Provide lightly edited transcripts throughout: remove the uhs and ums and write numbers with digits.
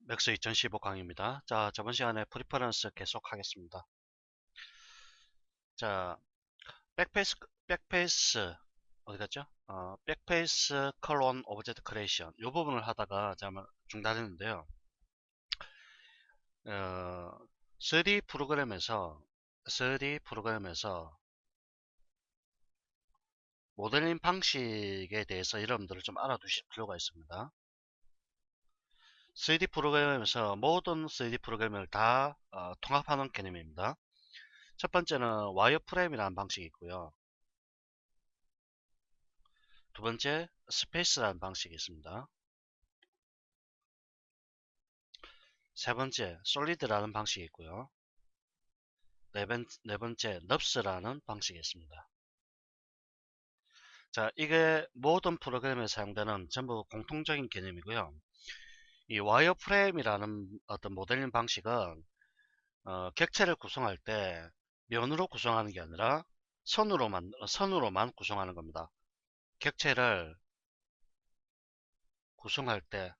맥스 2015 강의입니다. 자, 저번 시간에 프리퍼런스 계속 하겠습니다. 자, 백페이스, 어디 갔죠? 백페이스 컬론 오브젝트 크리에이션. 이 부분을 하다가 잠깐 중단했는데요. 3D 프로그램에서 모델링 방식에 대해서 여러분들을 좀 알아두실 필요가 있습니다. 3D 프로그램에서 모든 3D 프로그램을 다 통합하는 개념입니다. 첫 번째는 와이어프레임이라는 방식이 있고요. 두 번째, 스페이스라는 방식이 있습니다. 세 번째, 솔리드라는 방식이 있고요. 네 번째, 넙스라는 방식이 있습니다. 자, 이게 모든 프로그램에 사용되는 전부 공통적인 개념이고요. 이 와이어프레임이라는 어떤 모델링 방식은 객체를 구성할 때 면으로 구성하는 게 아니라 선으로만 구성하는 겁니다. 객체를 구성할 때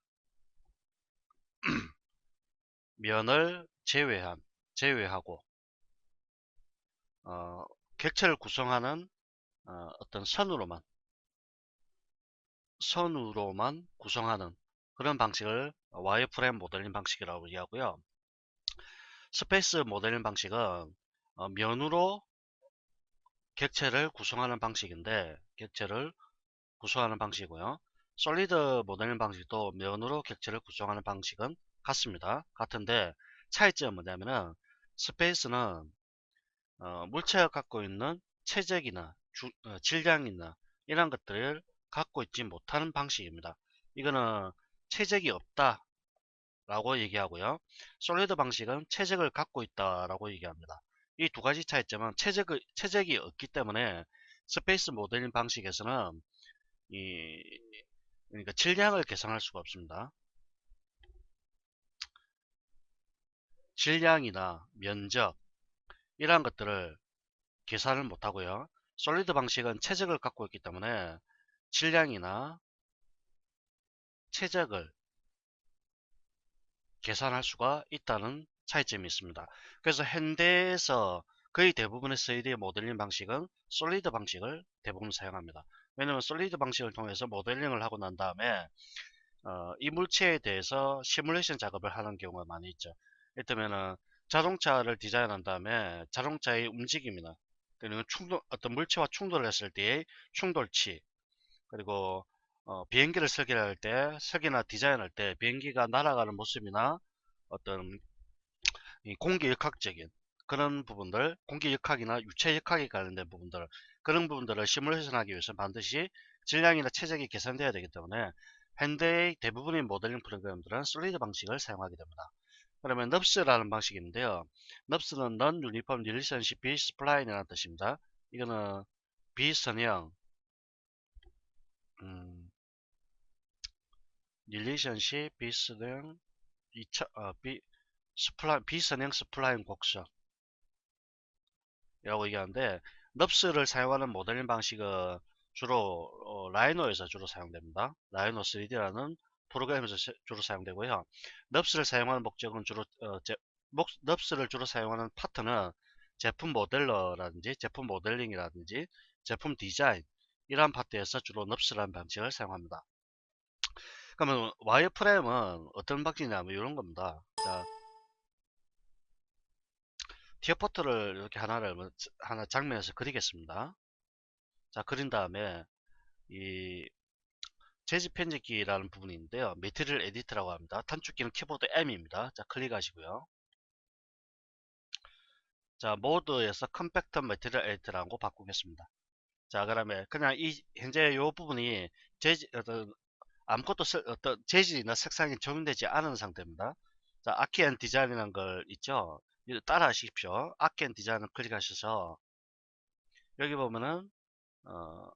면을 제외하고 어, 객체를 구성하는 어떤 선으로만 구성하는 그런 방식을 와이어프레임 모델링 방식이라고 이야기하고요. 스페이스 모델링 방식은 면으로 객체를 구성하는 방식인데 객체를 구성하는 방식이고요. 솔리드 모델링 방식도 면으로 객체를 구성하는 방식은 같은데 차이점은 뭐냐면은 스페이스는 물체가 갖고 있는 체적이나 질량이나 이런 것들을 갖고 있지 못하는 방식입니다. 이거는 체적이 없다 라고 얘기하고요. 솔리드 방식은 체적을 갖고 있다 라고 얘기합니다. 이 두 가지 차이점은 체적이 없기 때문에 스페이스 모델링 방식에서는 이 그러니까 질량을 계산할 수가 없습니다. 질량이나 면적 이러한 것들을 계산을 못하고요. 솔리드 방식은 체적을 갖고 있기 때문에 질량이나 최적을 계산할 수가 있다는 차이점이 있습니다. 그래서 현대에서 거의 대부분의 3D 모델링 방식은 솔리드 방식을 대부분 사용합니다. 왜냐하면 솔리드 방식을 통해서 모델링을 하고 난 다음에 이 물체에 대해서 시뮬레이션 작업을 하는 경우가 많이 있죠. 이를테면은 자동차를 디자인한 다음에 자동차의 움직임이나 그리고 어떤 물체와 충돌을 했을 때의 충돌치 그리고 비행기를 설계나 디자인할 때 비행기가 날아가는 모습이나 어떤 이 공기역학적인 그런 부분들, 공기역학이나 유체역학에 관련된 부분들, 그런 부분들을 시뮬레이션 하기 위해서 반드시 질량이나 체적이 계산되어야 되기 때문에 현대의 대부분의 모델링 프로그램들은 솔리드 방식을 사용하게 됩니다. 그러면 넙스라는 방식이 있는데요. 넙스는 Non-Uniform Relationship B-Spline이라는 뜻입니다. 이거는 비선형 릴레이션십 비선형 비선형 스플라인 곡선이라고 얘기하는데 넙스를 사용하는 모델링 방식은 주로 라이노에서 주로 사용됩니다. 라이노 3D라는 프로그램에서 주로 사용되고요. 넙스를 사용하는 목적은 넙스를 주로 사용하는 파트는 제품 모델러라든지 제품 모델링이라든지 제품 디자인 이러한 파트에서 주로 넙스라는 방식을 사용합니다. 그러면 와이어프레임은 어떤 방식이냐면 이런 겁니다. 자, 티어포트를 이렇게 하나 장면에서 그리겠습니다. 자, 그린 다음에 이 재질 편집기라는 부분이 있는데요. 매트리얼 에디트라고 합니다. 단축키는 키보드 M입니다. 자, 클릭하시고요. 자, 모드에서 컴팩트 매트리얼 에디트라고 바꾸겠습니다. 자, 그러면 그냥 현재 이 부분이 아무것도 어떤 재질이나 색상이 적용되지 않은 상태입니다. 자, 아키앤 디자인이라는 걸 있죠. 이거 따라 하십시오. 아키앤 디자인을 클릭하셔서 여기 보면은 어,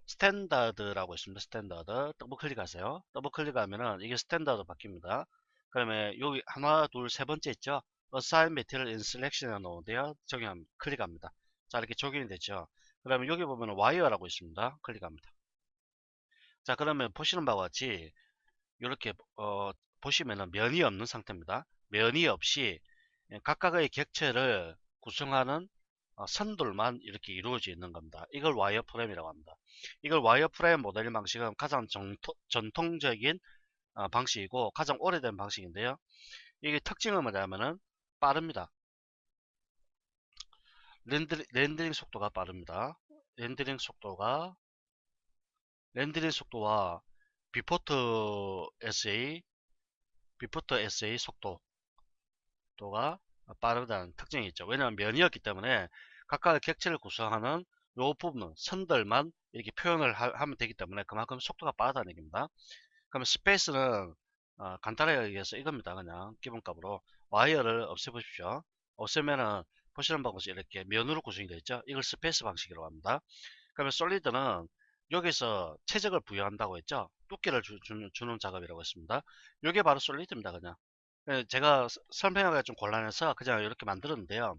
스탠다드라고 있습니다. 스탠다드 더블 클릭하세요. 더블 클릭하면은 이게 스탠다드 바뀝니다. 그러면 여기 하나 둘 세 번째 있죠. Assign Material in Selection에 나오는데요. 클릭합니다. 자, 이렇게 적용이 됐죠. 그러면 여기 보면 와이어라고 있습니다. 클릭합니다. 자, 그러면 보시는 바와 같이 이렇게 보시면은 면이 없는 상태입니다. 면이 없이 각각의 객체를 구성하는 선들만 이렇게 이루어져 있는 겁니다. 이걸 와이어프레임이라고 합니다. 이걸 와이어프레임 모델링 방식은 가장 전통적인 방식이고 가장 오래된 방식인데요. 이게 특징은 뭐냐면은 빠릅니다. 렌더링 속도가 빠릅니다. 렌더링 속도가 렌더링 속도와 비포트 SA 비포트 SA 속도가 빠르다는 특징이 있죠. 왜냐하면 면이었기 때문에 각각의 객체를 구성하는 요 부분 선들만 이렇게 표현을 하면 되기 때문에 그만큼 속도가 빠르다는 얘기입니다. 그러면 스페이스는 간단하게 얘기해서 이겁니다. 그냥 기본값으로 와이어를 없애보십시오. 없애면은 보시는 바고서 이렇게 면으로 구성이 되어 있죠. 이걸 스페이스 방식이라고 합니다. 그러면 솔리드는 여기서 최적을 부여한다고 했죠. 두께를 주는 작업이라고 했습니다. 이게 바로 솔리드입니다. 그냥 제가 설명하기가 좀 곤란해서 그냥 이렇게 만들었는데요.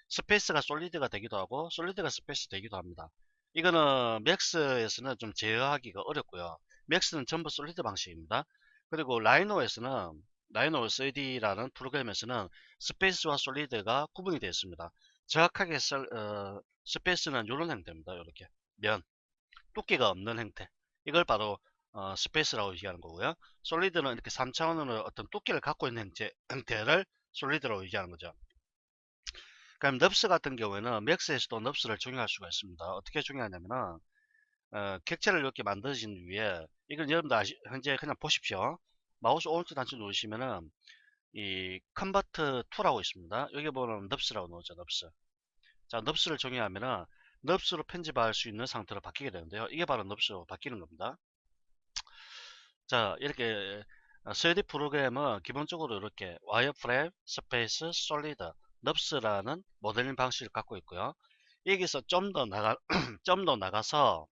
스페이스가 솔리드가 되기도 하고 솔리드가 스페이스 되기도 합니다. 이거는 맥스에서는 좀 제어하기가 어렵고요. 맥스는 전부 솔리드 방식입니다. 그리고 라이노에서는 라이노 SD라는 프로그램에서는 스페이스와 솔리드가 구분이 되어 있습니다. 정확하게 스페이스는 이런 형태입니다. 이렇게 면 두께가 없는 형태, 이걸 바로 스페이스라고 얘기하는 거고요. 솔리드는 이렇게 3차원으로 어떤 두께를 갖고 있는 형태를 솔리드라고 얘기하는 거죠. 그럼 넙스 같은 경우에는 맥스에서도 넙스를 적용할 수가 있습니다. 어떻게 적용하냐면은 객체를 이렇게 만드신 뒤에 이건 여러분들 현재 그냥 보십시오. 마우스 오른쪽 단추 누르시면은 이 컨버트 2라고 있습니다. 여기 보면 넙스라고 나오죠. 넙스. 자, 넙스를 적용하면은 넙스로 편집할 수 있는 상태로 바뀌게 되는데요. 이게 바로 넙스로 바뀌는 겁니다. 자, 이렇게 3D 프로그램은 기본적으로 이렇게 와이어프레임, 스페이스, 솔리드, 넙스라는 모델링 방식을 갖고 있고요. 여기서 좀 더 좀 더 나가서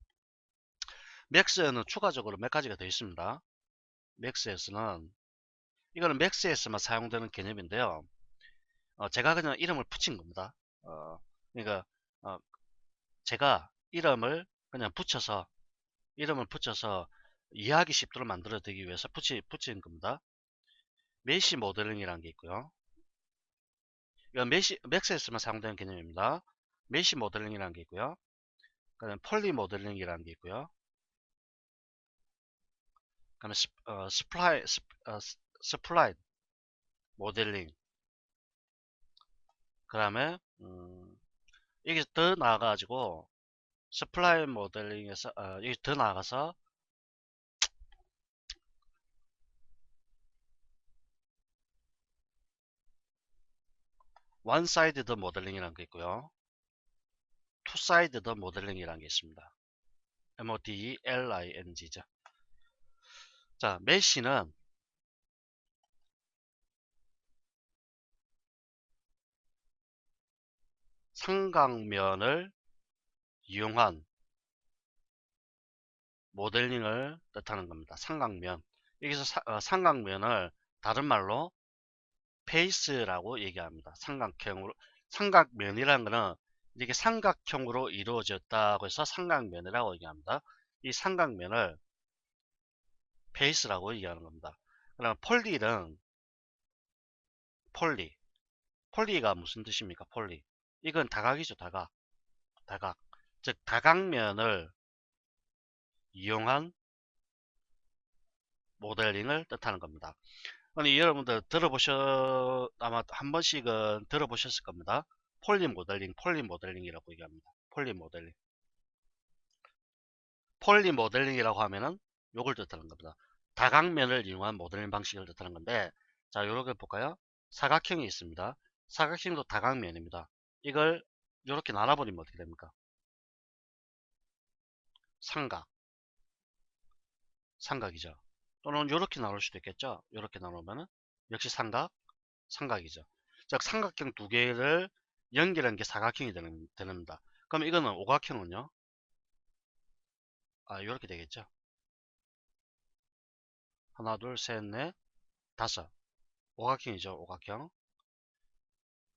맥스에는 추가적으로 몇 가지가 더 있습니다. 맥스에서는 이거는 맥스에서만 사용되는 개념인데요. 제가 그냥 이름을 붙인 겁니다. 그러니까 어, 제가 이름을 붙여서 이해하기 쉽도록 만들어 드리기 위해서 붙인 겁니다. 메시 모델링이라는 게 있고요. 이건 맥스에서만 사용되는 개념입니다. 메시 모델링이라는 게 있고요. 그다음 폴리 모델링이라는 게 있고요. 그다음에 스플라인 모델링. 그다음에 이게 더 나아가지고 스플라인 모델링에서 이게 더 나아가서 원 사이드 모델링이라는 게 있고요. 투 사이드 모델링이라는 게 있습니다. MODELING죠. 자, 메시는 삼각면을 이용한 모델링을 뜻하는 겁니다. 삼각면. 여기서 삼각면을 다른 말로 페이스라고 얘기합니다. 삼각면이라는 것은 이렇게 삼각형으로 이루어졌다고 해서 삼각면이라고 얘기합니다. 이 삼각면을 페이스라고 얘기하는 겁니다. 그럼 폴리. 폴리가 무슨 뜻입니까? 폴리. 이건 다각이죠, 다각. 다각. 즉, 다각면을 이용한 모델링을 뜻하는 겁니다. 아니, 여러분들 아마 한 번씩은 들어보셨을 겁니다. 폴리 모델링이라고 얘기합니다. 폴리 모델링. 폴리 모델링이라고 하면은 요걸 뜻하는 겁니다. 다각면을 이용한 모델링 방식을 뜻하는 건데, 자, 요렇게 볼까요? 사각형이 있습니다. 사각형도 다각면입니다. 이걸 요렇게 나눠버리면 어떻게 됩니까? 삼각이죠. 또는 요렇게 나눌 수도 있겠죠. 요렇게 나누면은 역시 삼각이죠. 즉 삼각형 두 개를 연결한 게 사각형이 됩니다. 그럼 이거는 오각형은요? 요렇게 되겠죠. 하나, 둘, 셋, 넷, 다섯. 오각형이죠. 오각형.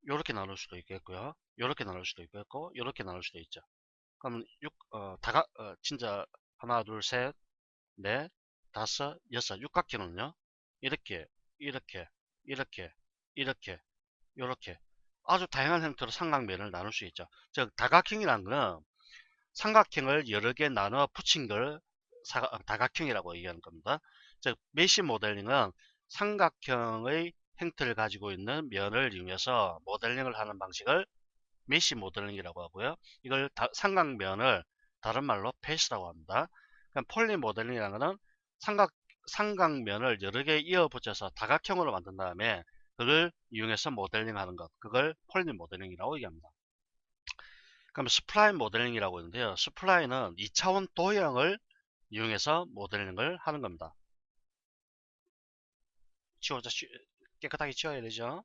요렇게 나눌 수도 있겠고요. 요렇게 나눌 수도 있겠고, 요렇게 나눌 수도 있죠. 그러면 진짜 하나, 둘, 셋, 넷, 다섯, 여섯, 육각형은요? 이렇게, 이렇게, 이렇게, 이렇게, 이렇게 아주 다양한 형태로 삼각면을 나눌 수 있죠. 즉 다각형이라는 거는 삼각형을 여러 개 나눠 붙인 걸 다각형이라고 얘기하는 겁니다. 즉 메시 모델링은 삼각형의 형태를 가지고 있는 면을 이용해서 모델링을 하는 방식을 메시 모델링이라고 하고요. 이걸 삼각면을 다른 말로 페이스라고 합니다. 그럼 폴리 모델링이라는 것은 삼각면을 여러 개 이어 붙여서 다각형으로 만든 다음에 그걸 이용해서 모델링 하는 것, 그걸 폴리 모델링이라고 얘기합니다. 그럼 스플라인 모델링이라고 있는데요. 스플라인은 2차원 도형을 이용해서 모델링을 하는 겁니다. 깨끗하게 치워야 되죠.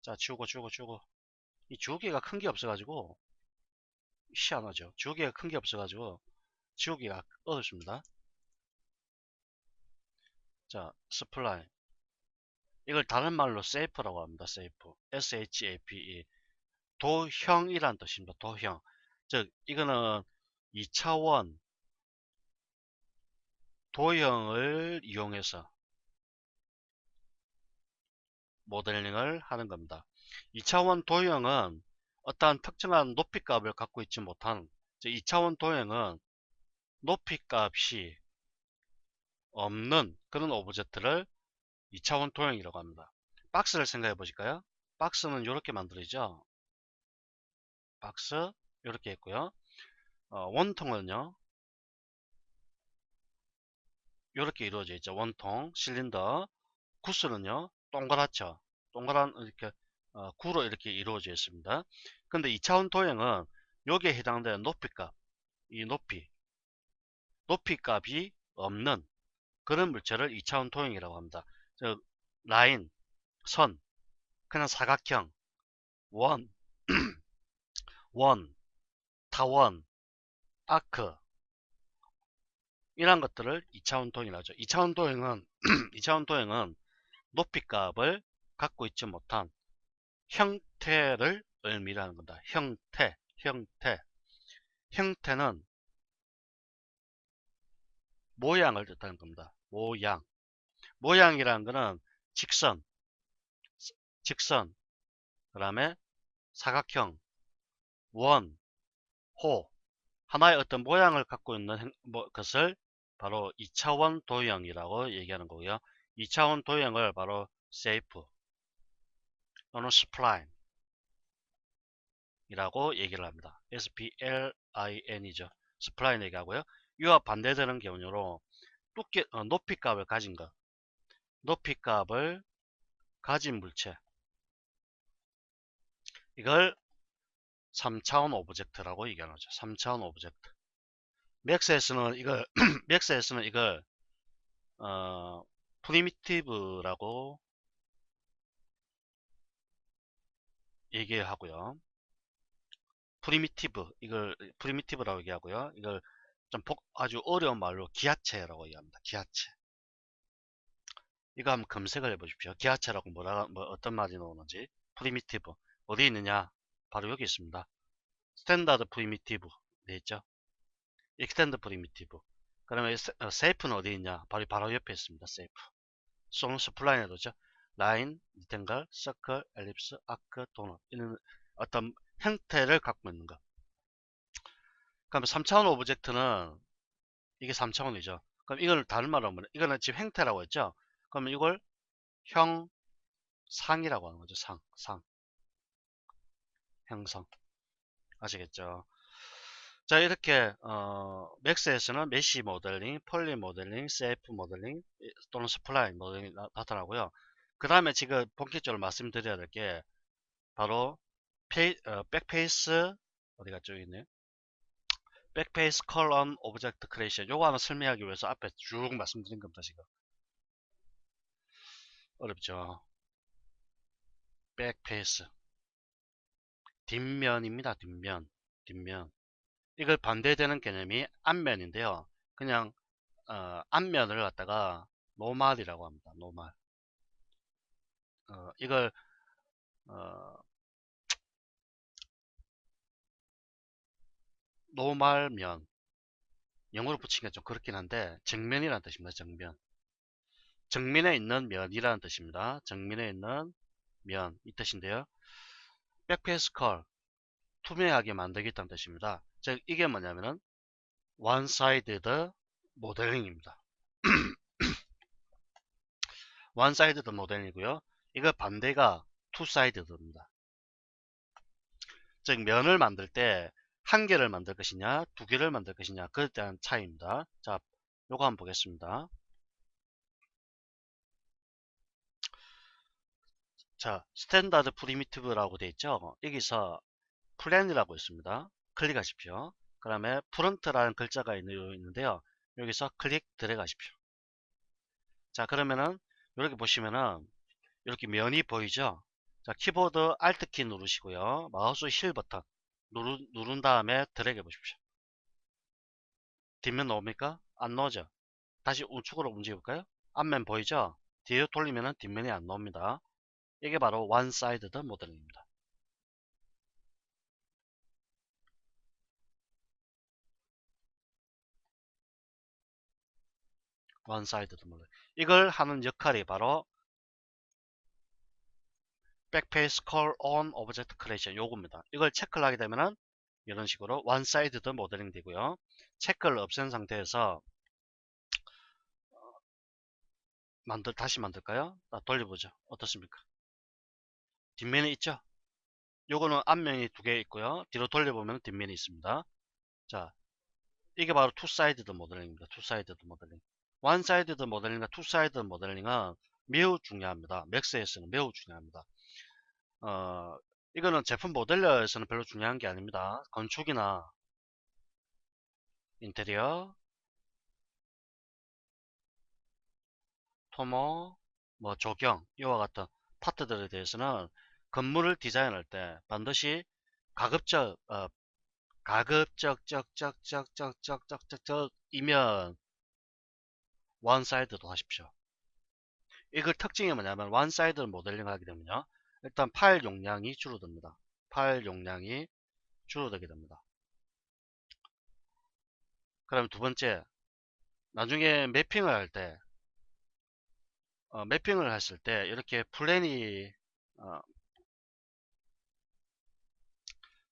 자, 치우고. 이 지우개가 큰 게 없어가지고 희한하죠. 지우개가 큰 게 없어가지고 지우개가 어렵습니다. 자, 스플라인. 이걸 다른 말로 세이프라고 합니다. 세이프. SHAPE. 도형이란 뜻입니다. 도형. 즉, 이거는 2차원 도형을 이용해서 모델링을 하는 겁니다. 2차원 도형은 어떠한 특정한 높이값을 갖고 있지 못한, 즉 2차원 도형은 높이값이 없는 그런 오브젝트를 2차원 도형이라고 합니다. 박스를 생각해 보실까요? 박스는 이렇게 만들어지죠. 박스 이렇게 있고요. 원통은요 이렇게 이루어져 있죠. 원통, 실린더. 구스는요 동그랗죠. 동그란 이렇게 구로 이렇게 이루어져 있습니다. 근데 2차원 도형은 여기에 해당되는 높이값, 이 높이값이 없는 그런 물체를 2차원 도형이라고 합니다. 즉 라인, 선, 그냥 사각형, 원, 원, 타원, 아크 이런 것들을 2차원 도형이라고 하죠. 2차원 도형은 2차원 도형은 높이값을 갖고 있지 못한 형태를 의미하는 겁니다. 형태는 모양을 뜻하는 겁니다. 모양이라는 것은 직선, 그 다음에 사각형, 원, 호, 하나의 어떤 모양을 갖고 있는 것을 바로 2차원 도형이라고 얘기하는 거고요. 2차원 도형을 바로 세이프 또는 스플라인이라고 얘기를 합니다. SPLIN이죠. 스플라인 얘기하고요. 이와 반대되는 경우로 높이값을 가진 물체, 이걸 3차원 오브젝트라고 얘기하죠. 3차원 오브젝트. 맥스에서는 이걸 맥스에서는 이걸 프리미티브라고 얘기하고요. 이걸 프리미티브라고 얘기하고요. 이걸 좀 아주 어려운 말로 기하체라고 얘기합니다. 기하체. 이거 한번 검색을 해보십시오. 기하체라고 어떤 말이 나오는지. 프리미티브 어디 있느냐? 바로 여기 있습니다. 스탠다드 프리미티브 돼 있죠. 익스텐드 프리미티브. 그러면 세이프는 어디 있냐? 바로 옆에 있습니다. 세이프. 소는 스플라인에도죠. 라인, 리탱글, 서클, 엘립스, 아크, 도넛 이런 어떤 형태를 갖고 있는 것. 그럼 3차원 오브젝트는 이게 3차원이죠. 그럼 이걸 다른 말로 하면 이거는 지금 형태라고 했죠. 그러면 이걸 형상이라고 하는 거죠. 형상. 아시겠죠? 자, 이렇게 맥스에서는 메시 모델링, 폴리 모델링, 세이프 모델링 또는 스플라인 모델링이 나타나고요. 그 다음에 지금 본격적으로 말씀드려야 될 게 바로 백페이스 어디 갔죠? 여기 있네요. 백페이스 컬럼 오브젝트 크리에이션. 요거 하나 설명하기 위해서 앞에 쭉 말씀드린 겁니다. 지금 어렵죠? 백페이스 뒷면입니다. 뒷면. 이걸 반대되는 개념이 앞면인데요. 그냥 앞면을 갖다가 노말이라고 합니다. 노말. 이걸 어, 노말면 영어로 붙이기가 좀 그렇긴 한데 정면이라는 뜻입니다. 정면. 정면에 있는 면이라는 뜻입니다. 정면에 있는 면, 이 뜻인데요. 백페이스 컬, 투명하게 만들겠다는 뜻입니다. 즉 이게 뭐냐면은 one-sided 모델링입니다. one-sided 모델링이고요. 이거 반대가 two-sided입니다. 즉 면을 만들 때 한 개를 만들 것이냐 두 개를 만들 것이냐 그에 대한 차이입니다. 자, 요거 한번 보겠습니다. 자, 스탠다드 프리미티브라고 되어 있죠. 여기서 플랜이라고 있습니다. 클릭하십시오. 그 다음에 프론트라는 글자가 있는데요. 여기서 클릭 들어가십시오. 자, 그러면은 이렇게 보시면은 이렇게 면이 보이죠. 자, 키보드 Alt키 누르시고요. 마우스 힐 버튼 누른 다음에 드래그 해 보십시오. 뒷면 나옵니까? 안 나오죠. 다시 우측으로 움직여 볼까요? 앞면 보이죠? 뒤에 돌리면은 뒷면이 안 나옵니다. 이게 바로 one-sided 모델링입니다. one-sided 모델. 이걸 하는 역할이 바로 백페이스 컬 on 오브젝트 크리에이션 요겁니다. 이걸 체크를 하게 되면은 이런 식으로 one-sided 모델링 되고요. 체크를 없앤 상태에서 다시 만들까요? 돌려보죠. 어떻습니까? 뒷면이 있죠? 요거는 앞면이 두 개 있고요. 뒤로 돌려보면 뒷면이 있습니다. 자, 이게 바로 투-사이드드 모델링입니다. 투-사이드드 모델링. 원-사이드드 모델링과 투-사이드드 모델링은 매우 중요합니다. 맥스에서는 매우 중요합니다. 어, 이거는 제품 모델러에서는 별로 중요한 게 아닙니다. 건축이나 인테리어, 토모, 뭐 조경 이와 같은 파트들에 대해서는 건물을 디자인할 때 반드시 가급적 가급적적적적적적적적이면 원사이드도 하십시오. 이걸 특징이 뭐냐면 원사이드 모델링 하게 되면요. 일단 파일 용량이 줄어듭니다. 파일 용량이 줄어들게 됩니다. 그럼 두 번째, 나중에 매핑을 할 때, 매핑을 했을 때 이렇게 플랜이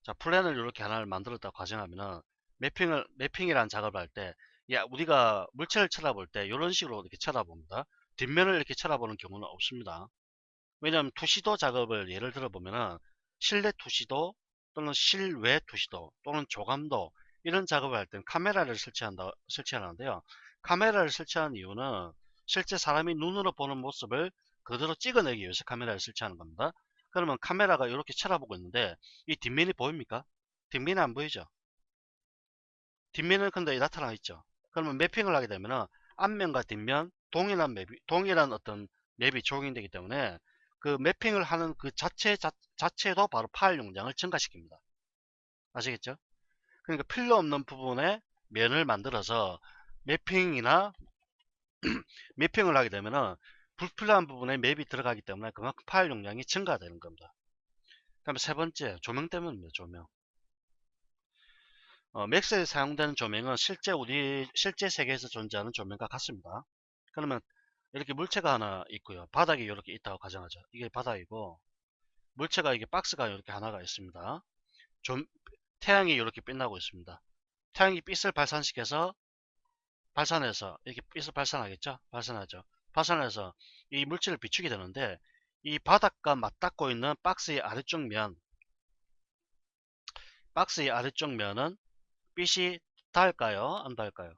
자, 플랜을 이렇게 하나를 만들었다고 가정하면은 매핑이라는 작업을 할 때, 야, 우리가 물체를 쳐다볼 때 이런 식으로 이렇게 쳐다봅니다. 뒷면을 이렇게 쳐다보는 경우는 없습니다. 왜냐하면 투시도 작업을 예를 들어 보면은 실내 투시도 또는 실외 투시도 또는 조감도 이런 작업을 할 때는 카메라를 설치하는데요. 카메라를 설치하는 이유는 실제 사람이 눈으로 보는 모습을 그대로 찍어내기 위해서 카메라를 설치하는 겁니다. 그러면 카메라가 이렇게 쳐다보고 있는데 이 뒷면이 보입니까? 뒷면이 안 보이죠. 뒷면은 근데 나타나 있죠. 그러면 매핑을 하게 되면은 앞면과 뒷면 동일한 어떤 맵이 적용되기 때문에 그 매핑을 하는 그 자체도 바로 파일 용량을 증가시킵니다. 아시겠죠? 그러니까 필요 없는 부분에 면을 만들어서 매핑이나 매핑을 하게 되면은 불필요한 부분에 맵이 들어가기 때문에 그만큼 파일 용량이 증가되는 겁니다. 그다음에 세 번째, 조명 때문입니다. 조명. 맥스에 사용되는 조명은 실제 세계에서 존재하는 조명과 같습니다. 그러면 이렇게 물체가 하나 있고요. 바닥이 이렇게 있다고 가정하죠. 이게 바닥이고 물체가 이게 박스가 이렇게 하나가 있습니다. 좀 태양이 이렇게 빛나고 있습니다. 태양이 빛을 발산해서 이렇게 빛을 발산하겠죠? 발산하죠. 발산해서 이 물체를 비추게 되는데 이 바닥과 맞닿고 있는 박스의 아래쪽 면은 빛이 닿을까요? 안 닿을까요?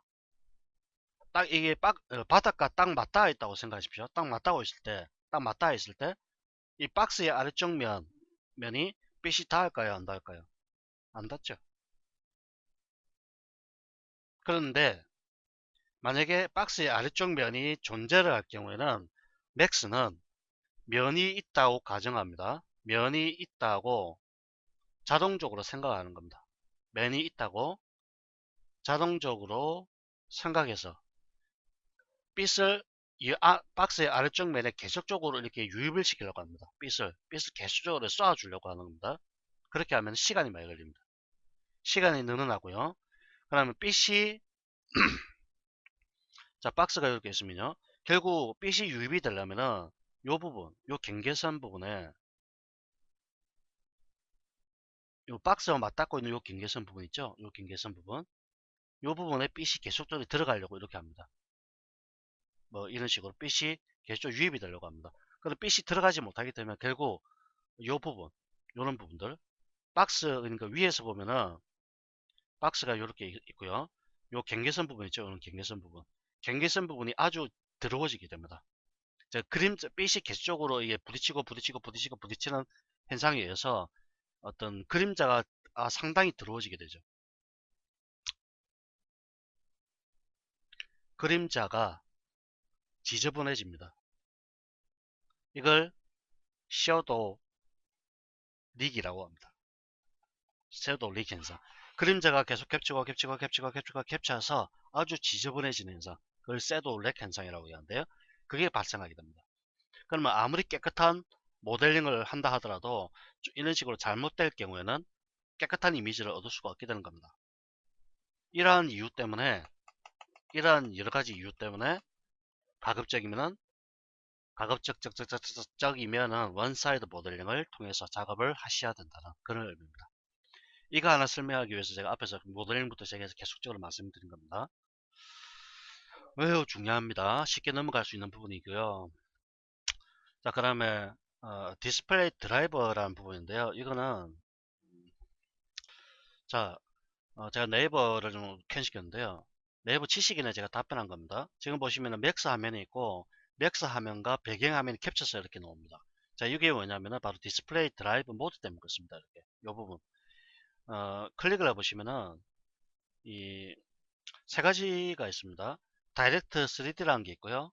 딱 이게 바닥과 딱 맞닿아 있다고 생각하십시오. 딱 맞닿아 있을 때, 이 박스의 아래쪽 면이 빛이 닿을까요? 안 닿을까요? 안 닿죠. 그런데 만약에 박스의 아래쪽 면이 존재를 할 경우에는 맥스는 면이 있다고 가정합니다. 면이 있다고 자동적으로 생각하는 겁니다. 면이 있다고 자동적으로 생각해서 빛을 박스의 아래쪽 면에 계속적으로 이렇게 유입을 시키려고 합니다. 빛을 계속적으로 쏴주려고 하는 겁니다. 그렇게 하면 시간이 많이 걸립니다. 시간이 늘어나고요. 그러면 빛이 자 박스가 이렇게 있으면요. 결국 빛이 유입이 되려면은 요 부분, 요 경계선 부분에 요 박스와 맞닿고 있는 요 경계선 부분 있죠? 요 경계선 부분, 요 부분에 빛이 계속적으로 들어가려고 이렇게 합니다. 뭐 이런 식으로 빛이 계속 유입이 되려고 합니다. 그럼 빛이 들어가지 못하게 되면 결국 요 부분, 요런 부분들, 박스 그러니까 위에서 보면은 박스가 이렇게 있고요. 요 경계선 부분 있죠? 요런 경계선 부분, 경계선 부분이 아주 더러워지게 됩니다. 그림자 빛이 계속적으로 이게 부딪히는 현상에 의해서 어떤 그림자가 상당히 더러워지게 되죠. 그림자가 지저분해집니다. 이걸 섀도우 릭이라고 합니다. 섀도우 릭 현상. 그림자가 계속 겹쳐서 아주 지저분해지는 현상. 그걸 섀도우 릭 현상이라고 하는데요. 그게 발생하게 됩니다. 그러면 아무리 깨끗한 모델링을 한다 하더라도 이런 식으로 잘못될 경우에는 깨끗한 이미지를 얻을 수가 없게 되는 겁니다. 이러한 이유 때문에, 이러한 여러 가지 이유 때문에 가급적이면은 가급적이면은 원사이드 모델링을 통해서 작업을 하셔야 된다는 그런 의미입니다. 이거 하나 설명하기 위해서 제가 앞에서 모델링부터 시작해서 계속적으로 말씀드린 겁니다. 매우 중요합니다. 쉽게 넘어갈 수 있는 부분이고요. 자, 그다음에 디스플레이 드라이버라는 부분인데요. 이거는 자, 제가 네이버를 좀 캔시켰는데요. 네이버 치시기는 제가 답변한 겁니다. 지금 보시면은 맥스 화면이 있고 맥스 화면과 배경 화면이 겹쳐서 이렇게 나옵니다. 자, 이게 뭐냐면은 바로 디스플레이 드라이브 모드 때문에 그렇습니다. 이렇게 이 부분 클릭을 해보시면은 이 세 가지가 있습니다. 다이렉트 3D라는 게 있고요.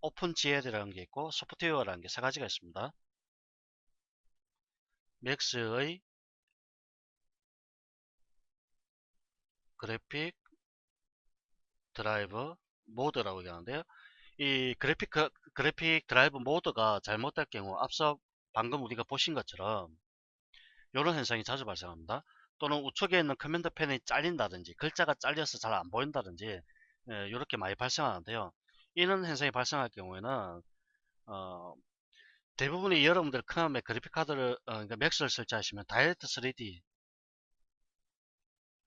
오픈 GL이라는 게 있고 소프트웨어라는 게 세 가지가 있습니다. 맥스의 그래픽 드라이브 모드라고 얘기하는데요. 이 그래픽 드라이브 모드가 잘못될 경우 앞서 방금 우리가 보신 것처럼 이런 현상이 자주 발생합니다. 또는 우측에 있는 커맨드 펜이 잘린다든지 글자가 잘려서 잘 안 보인다든지 이렇게 많이 발생하는데요. 이런 현상이 발생할 경우에는 어, 대부분의 여러분들 크롬에 그래픽 카드를 그러니까 맥스를 설치하시면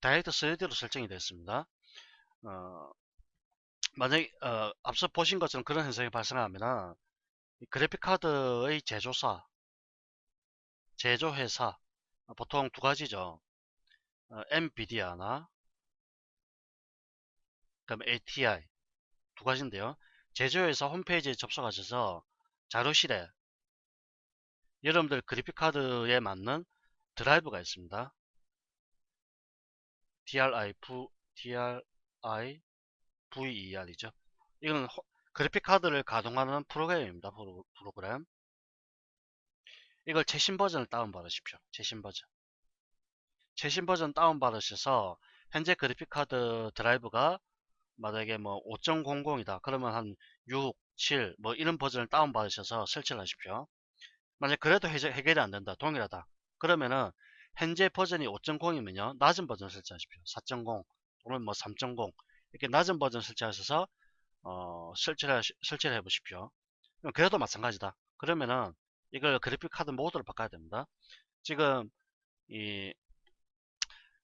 다이렉트 3D로 설정이 되어 있습니다. 만약에 앞서 보신 것처럼 그런 현상이 발생하면 그래픽 카드의 제조회사 보통 두 가지죠. 엔비디아나 그다음에 ATI 두 가지인데요. 제조회사 홈페이지에 접속하셔서 자료실에 여러분들 그래픽 카드에 맞는 드라이브가 있습니다. DRIVER이죠. 이건 그래픽 카드를 가동하는 프로그램입니다. 프로그램. 이걸 최신 버전을 다운받으십시오. 최신 버전 다운받으셔서 현재 그래픽 카드 드라이브가 만약에 뭐 5.00이다. 그러면 한 6, 7, 뭐 이런 버전을 다운받으셔서 설치를 하십시오. 만약 그래도 해결이 안 된다. 동일하다. 그러면은 현재 버전이 5.0이면요. 낮은 버전 설치하십시오. 4.0 또는 뭐 3.0 이렇게 낮은 버전 설치하셔서 설치를 해 보십시오. 그래도 마찬가지다. 그러면은 이걸 그래픽 카드 모드로 바꿔야 됩니다. 지금 이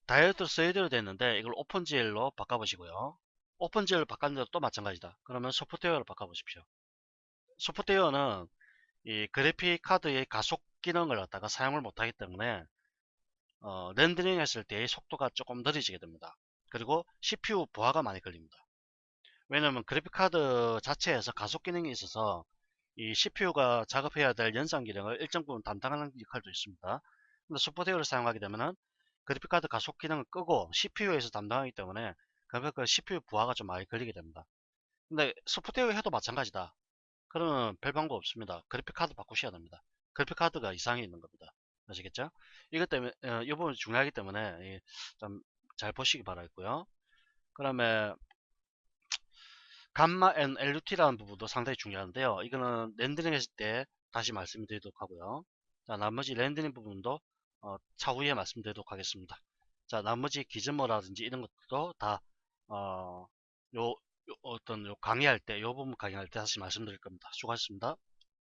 다이렉트 3D로 됐는데 이걸 오픈GL로 바꿔보시고요. 오픈GL로 바꿨는데도 또 마찬가지다. 그러면 소프트웨어로 바꿔보십시오. 소프트웨어는 이 그래픽 카드의 가속 기능을 갖다가 사용을 못하기 때문에 렌더링 했을 때의 속도가 조금 느려지게 됩니다. 그리고 CPU 부하가 많이 걸립니다. 왜냐하면 그래픽 카드 자체에서 가속 기능이 있어서 이 CPU가 작업해야 될 연산 기능을 일정 부분 담당하는 역할도 있습니다. 근데 소프트웨어를 사용하게 되면은 그래픽카드 가속 기능을 끄고 CPU에서 담당하기 때문에 그 CPU 부하가 좀 많이 걸리게 됩니다. 근데 소프트웨어 해도 마찬가지다. 그러면 별 방법 없습니다. 그래픽카드 바꾸셔야 됩니다. 그래픽카드가 이상이 있는 겁니다. 아시겠죠? 이것 때문에 이 부분이 중요하기 때문에 좀 잘 보시기 바라겠고요. 그다음에 감마 앤 LUT라는 부분도 상당히 중요한데요. 이거는 렌더링 했을 때 다시 말씀드리도록 하고요. 자, 나머지 렌더링 부분도 차후에 말씀드리도록 하겠습니다. 자, 나머지 기준모라든지 이런 것도 다 요 어떤 요 강의할 때, 요 부분 강의할 때 다시 말씀드릴 겁니다. 수고하셨습니다.